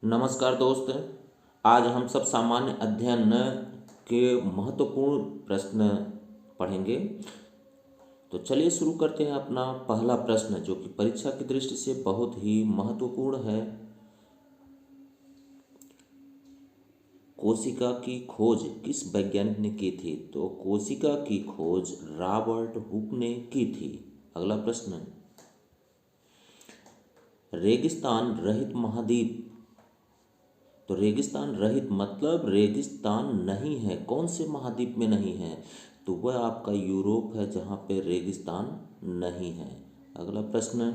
नमस्कार दोस्त। आज हम सब सामान्य अध्ययन के महत्वपूर्ण प्रश्न पढ़ेंगे। तो चलिए शुरू करते हैं अपना पहला प्रश्न, जो कि परीक्षा की दृष्टि से बहुत ही महत्वपूर्ण है। कोशिका की खोज किस वैज्ञानिक ने की थी? तो कोशिका की खोज रॉबर्ट हुक ने की थी। अगला प्रश्न, रेगिस्तान रहित महाद्वीप। तो रेगिस्तान रहित मतलब रेगिस्तान नहीं है। कौन से महाद्वीप में नहीं है? तो वह आपका यूरोप है, जहाँ पे रेगिस्तान नहीं है। अगला प्रश्न,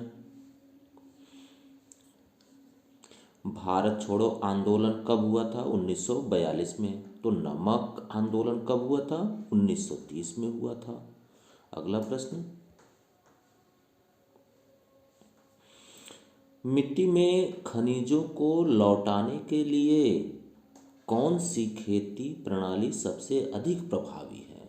भारत छोड़ो आंदोलन कब हुआ था? 1942 में। तो नमक आंदोलन कब हुआ था? 1930 में हुआ था। अगला प्रश्न, मिट्टी में खनिजों को लौटाने के लिए कौन सी खेती प्रणाली सबसे अधिक प्रभावी है,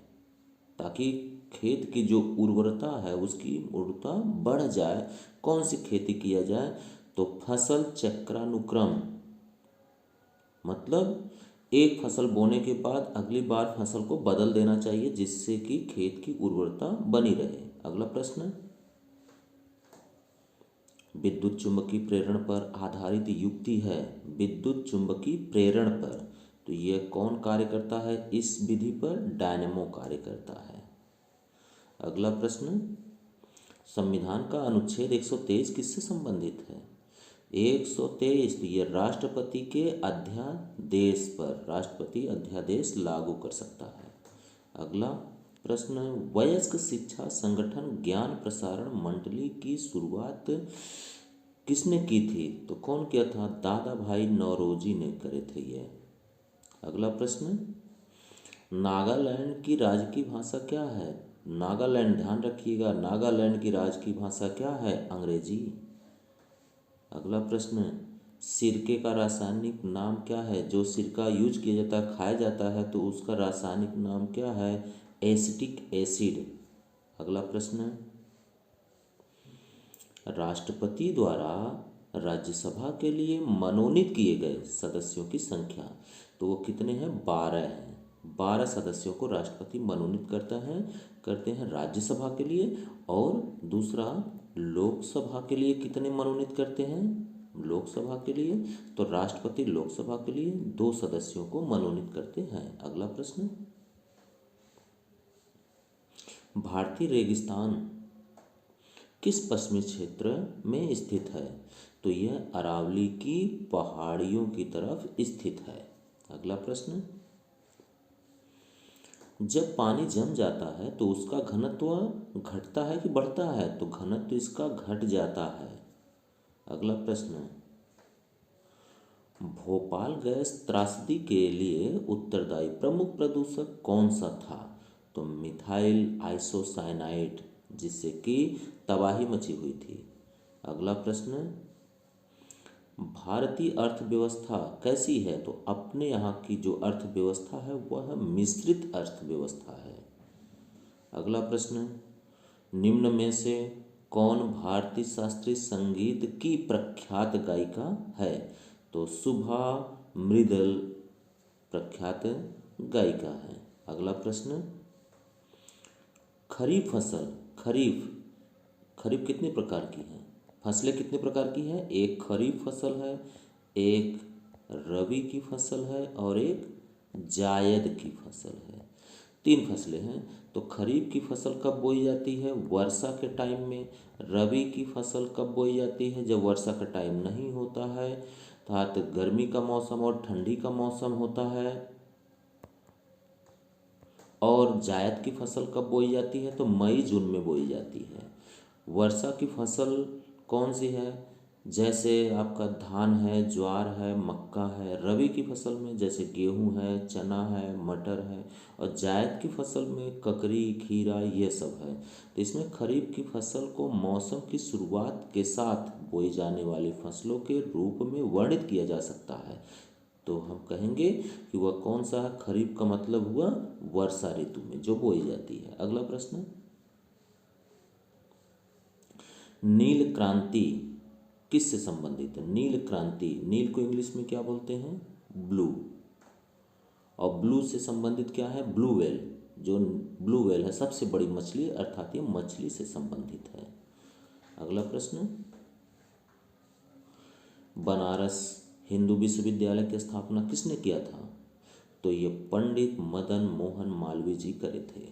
ताकि खेत की जो उर्वरता है उसकी उर्वरता बढ़ जाए? कौन सी खेती किया जाए? तो फसल चक्रानुक्रम, मतलब एक फसल बोने के बाद अगली बार फसल को बदल देना चाहिए, जिससे कि खेत की उर्वरता बनी रहे। अगला प्रश्न, विद्युत चुंबकीय प्रेरण पर आधारित युक्ति है। विद्युत चुंबकीय प्रेरण पर, तो यह कौन कार्य करता है? इस विधि पर डायनेमो कार्य करता है। अगला प्रश्न, संविधान का अनुच्छेद 123 किससे संबंधित है? 123, तो यह राष्ट्रपति के अध्यादेश पर, राष्ट्रपति अध्यादेश लागू कर सकता है। अगला प्रश्न, वयस्क शिक्षा संगठन ज्ञान प्रसारण मंडली की शुरुआत किसने की थी? तो कौन किया था? दादा भाई नौरोजी ने करे थे ये। अगला प्रश्न, नागालैंड की राजकीय भाषा क्या है? नागालैंड, ध्यान रखिएगा, नागालैंड की राजकीय भाषा क्या है? अंग्रेजी। अगला प्रश्न, सिरके का रासायनिक नाम क्या है? जो सिरका यूज किया जाता है, खाया जाता है, तो उसका रासायनिक नाम क्या है? Acetic acid. अगला प्रश्न, राष्ट्रपति द्वारा राज्यसभा के लिए मनोनीत किए गए सदस्यों की संख्या, तो वो कितने हैं? 12 हैं। 12 सदस्यों को राष्ट्रपति मनोनीत करते हैं राज्यसभा के लिए। और दूसरा, लोकसभा के लिए कितने मनोनीत करते हैं? लोकसभा के लिए तो राष्ट्रपति लोकसभा के लिए 2 सदस्यों को मनोनीत करते हैं। अगला प्रश्न, भारतीय रेगिस्तान किस पश्चिमी क्षेत्र में स्थित है? तो यह अरावली की पहाड़ियों की तरफ स्थित है। अगला प्रश्न, जब पानी जम जाता है तो उसका घनत्व घटता है कि बढ़ता है? तो घनत्व इसका घट जाता है। अगला प्रश्न, भोपाल गैस त्रासदी के लिए उत्तरदायी प्रमुख प्रदूषक कौन सा था? तो मिथाइल आइसोसाइनाइड, जिससे कि तबाही मची हुई थी। अगला प्रश्न, भारतीय अर्थव्यवस्था कैसी है? तो अपने यहाँ की जो अर्थव्यवस्था है वह मिश्रित अर्थव्यवस्था है। अगला प्रश्न, निम्न में से कौन भारतीय शास्त्रीय संगीत की प्रख्यात गायिका है? तो शुभा मृदल प्रख्यात गायिका है। अगला प्रश्न, खरीफ फसल, खरीफ कितने प्रकार की है? फसलें कितने प्रकार की है? एक खरीफ फसल है, एक रबी की फसल है और एक जायद की फसल है। 3 फसलें हैं। तो खरीफ की फसल कब बोई जाती है? वर्षा के टाइम में। रबी की फसल कब बोई जाती है? जब वर्षा का टाइम नहीं होता है, अर्थात गर्मी का मौसम और ठंडी का मौसम होता है। और जायद की फसल कब बोई जाती है? तो मई जून में बोई जाती है। वर्षा की फसल कौन सी है? जैसे आपका धान है, ज्वार है, मक्का है। रबी की फसल में जैसे गेहूं है, चना है, मटर है। और जायद की फसल में ककड़ी, खीरा, ये सब है। तो इसमें खरीफ की फसल को मौसम की शुरुआत के साथ बोई जाने वाली फसलों के रूप में वर्णित किया जा सकता है। तो हम कहेंगे कि वह कौन सा है? खरीफ का मतलब हुआ वर्षा ऋतु में जो बोई जाती है। अगला प्रश्न, नील क्रांति किससे संबंधित है? नील क्रांति, नील को इंग्लिश में क्या बोलते हैं? ब्लू। और ब्लू से संबंधित क्या है? Blue whale. जो ब्लू व्हेल है सबसे बड़ी मछली, अर्थात ये मछली से संबंधित है। अगला प्रश्न, बनारस हिंदू विश्वविद्यालय की स्थापना किसने किया था? तो ये पंडित मदन मोहन मालवीय जी करे थे।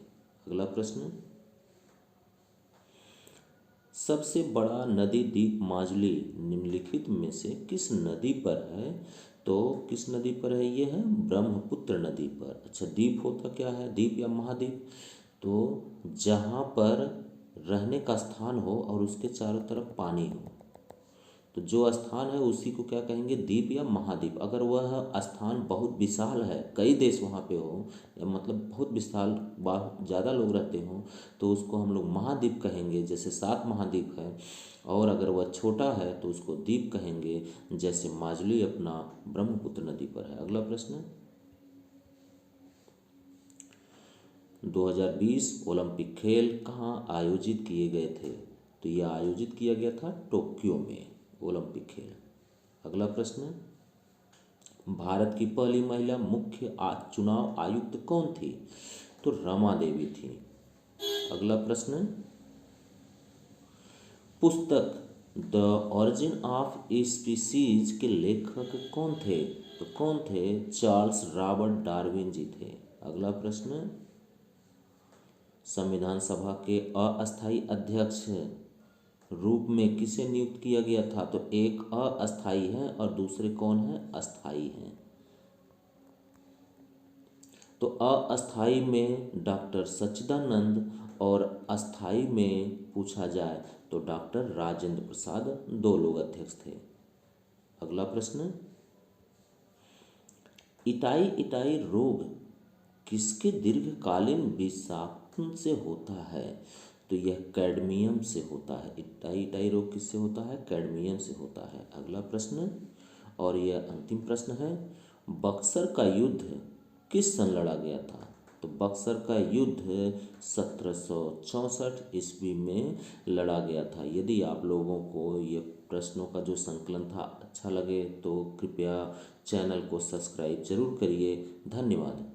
अगला प्रश्न, सबसे बड़ा नदी द्वीप माजुली निम्नलिखित में से किस नदी पर है? तो किस नदी पर है? ये है ब्रह्मपुत्र नदी पर। अच्छा, द्वीप होता क्या है? द्वीप या महाद्वीप? तो जहाँ पर रहने का स्थान हो और उसके चारों तरफ पानी हो, तो जो स्थान है उसी को क्या कहेंगे? द्वीप या महाद्वीप। अगर वह स्थान बहुत विशाल है, कई देश वहाँ पे हो, या मतलब बहुत विशाल, बहुत ज़्यादा लोग रहते हों, तो उसको हम लोग महाद्वीप कहेंगे, जैसे 7 महाद्वीप है। और अगर वह छोटा है तो उसको द्वीप कहेंगे, जैसे माजुली अपना ब्रह्मपुत्र नदी पर है। अगला प्रश्न, 2020 ओलंपिक खेल कहाँ आयोजित किए गए थे? तो यह आयोजित किया गया था टोक्यो में, ओलंपिक खेल। अगला प्रश्न, भारत की पहली महिला मुख्य चुनाव आयुक्त कौन थी? तो रमा देवी थी। अगला प्रश्न, पुस्तक द ऑरिजिन ऑफ स्पीसीज के लेखक कौन थे? तो कौन थे? चार्ल्स रॉबर्ट डार्विन जी थे। अगला प्रश्न, संविधान सभा के अस्थायी अध्यक्ष रूप में किसे नियुक्त किया गया था? तो एक अस्थायी है और दूसरे कौन है? अस्थायी हैं। तो अस्थायी में डॉक्टर सच्चिदानंद और अस्थायी में पूछा जाए तो डॉक्टर राजेंद्र प्रसाद, 2 लोग अध्यक्ष थे। अगला प्रश्न, इटाई इटाई रोग किसके दीर्घकालीन विषाक्तन से होता है? तो यह कैडमियम से होता है। इटाई इटाई रोग किससे होता है? कैडमियम से होता है। अगला प्रश्न, और यह अंतिम प्रश्न है, बक्सर का युद्ध किस सन लड़ा गया था? तो बक्सर का युद्ध 1764 ईस्वी में लड़ा गया था। यदि आप लोगों को ये प्रश्नों का जो संकलन था अच्छा लगे तो कृपया चैनल को सब्सक्राइब जरूर करिए। धन्यवाद।